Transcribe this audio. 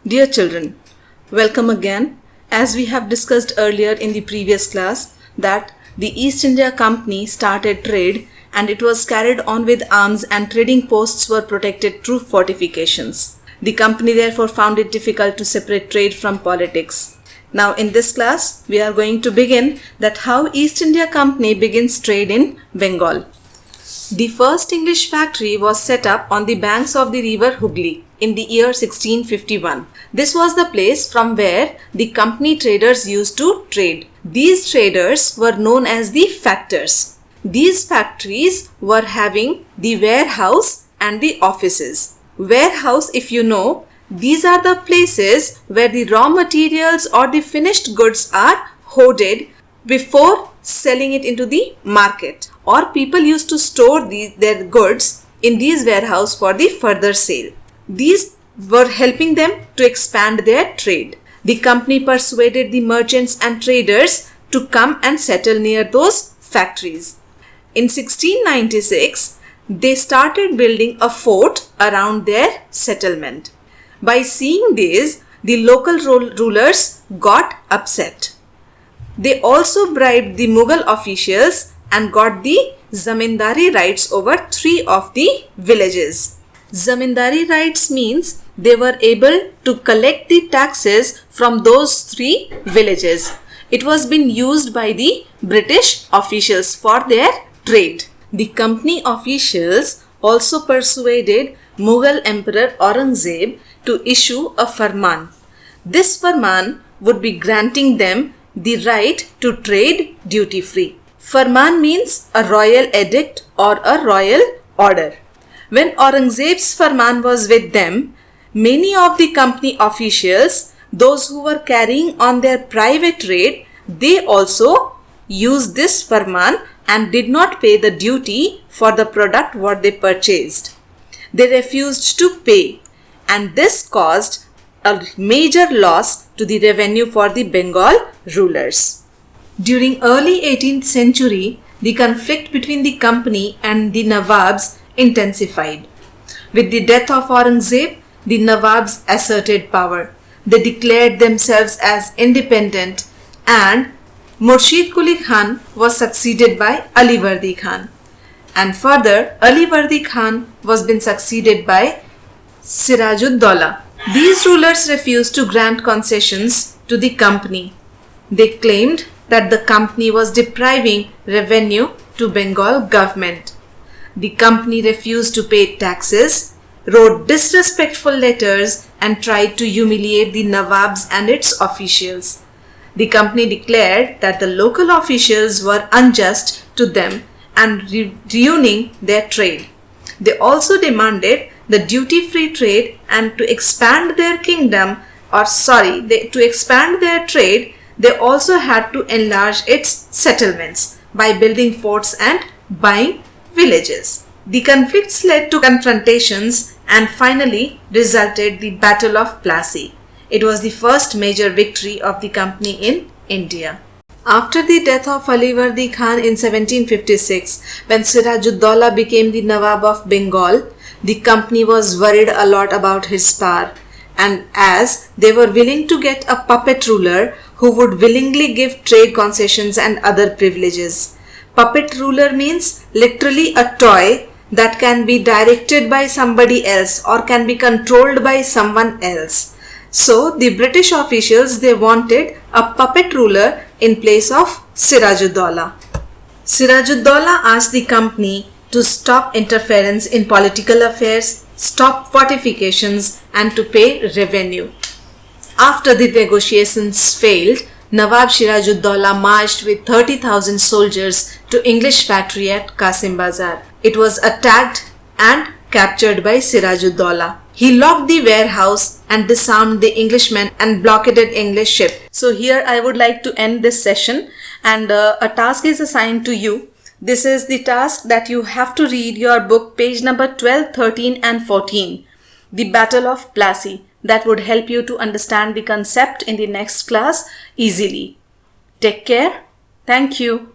Dear children, welcome again. As we have discussed earlier in the previous class that the East India Company started trade and it was carried on with arms and trading posts were protected through fortifications. The company therefore found it difficult to separate trade from politics. Now in this class, we are going to begin that how East India Company begins trade in Bengal. The first English factory was set up on the banks of the river Hooghly in the year 1651. This was the place from where the company traders used to trade. These traders were known as the factors. These factories were having the warehouse and the offices. Warehouse, if you know, these are the places where the raw materials or the finished goods are hoarded before selling it into the market, or people used to store their goods in these warehouses for the further sale. These were helping them to expand their trade. The company persuaded the merchants and traders to come and settle near those factories. In 1696, they started building a fort around their settlement. By seeing this, the local rulers got upset. They also bribed the Mughal officials and got the zamindari rights over 3 of the villages. Zamindari rights means they were able to collect the taxes from those 3 villages. It was being used by the British officials for their trade. The company officials also persuaded Mughal Emperor Aurangzeb to issue a farman. This farman would be granting them the right to trade duty-free. Farman means a royal edict or a royal order. When Aurangzeb's farman was with them, many of the company officials, those who were carrying on their private trade, they also used this farman and did not pay the duty for the product what they purchased. They refused to pay, and this caused a major loss to the revenue for the Bengal rulers. During early 18th century, the conflict between the company and the Nawabs intensified. With the death of Aurangzeb, the Nawabs asserted power. They declared themselves as independent, and Murshid Quli Khan was succeeded by Alivardi Khan. And further, Alivardi Khan was been succeeded by Sirajud-Daulah. These rulers refused to grant concessions to the company. They claimed that the company was depriving revenue to Bengal government. The company refused to pay taxes, wrote disrespectful letters, and tried to humiliate the Nawabs and its officials. The company declared that the local officials were unjust to them and ruining their trade. They also demanded the duty-free trade and to expand their kingdom, to expand their trade, they also had to enlarge its settlements by building forts and buying villages. The conflicts led to confrontations and finally resulted the Battle of Plassey. It was the first major victory of the company in India. After the death of Alivardi Khan in 1756, when Sirajud-Daulah became the Nawab of Bengal, the company was worried a lot about his power, and as they were willing to get a puppet ruler who would willingly give trade concessions and other privileges. Puppet ruler means literally a toy that can be directed by somebody else or can be controlled by someone else. So the British officials, they wanted a puppet ruler in place of Sirajud-Daulah. Sirajud-Daulah asked the company to stop interference in political affairs, stop fortifications, and to pay revenue. After the negotiations failed, Nawab Sirajud-Daulah marched with 30,000 soldiers to English factory at Qasim Bazar. It was attacked and captured by Sirajud-Daulah. He locked the warehouse and disarmed the Englishmen and blockaded English ship. So here I would like to end this session, and a task is assigned to you. This is the task that you have to read your book page number 12, 13 and 14, The Battle of Plassey. That would help you to understand the concept in the next class easily. Take care. Thank you.